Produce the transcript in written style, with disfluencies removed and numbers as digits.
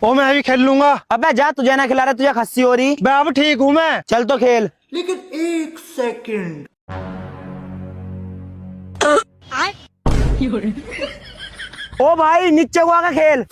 ओ मैं भी खेल लूंगा। अबे जा, तुझे ना खिला रहा, तुझे खस्सी हो रही। मैं अब ठीक हूँ मैं। चल तो खेल। लेकिन एक सेकंड। ओ भाई नीचे को आकर खेल।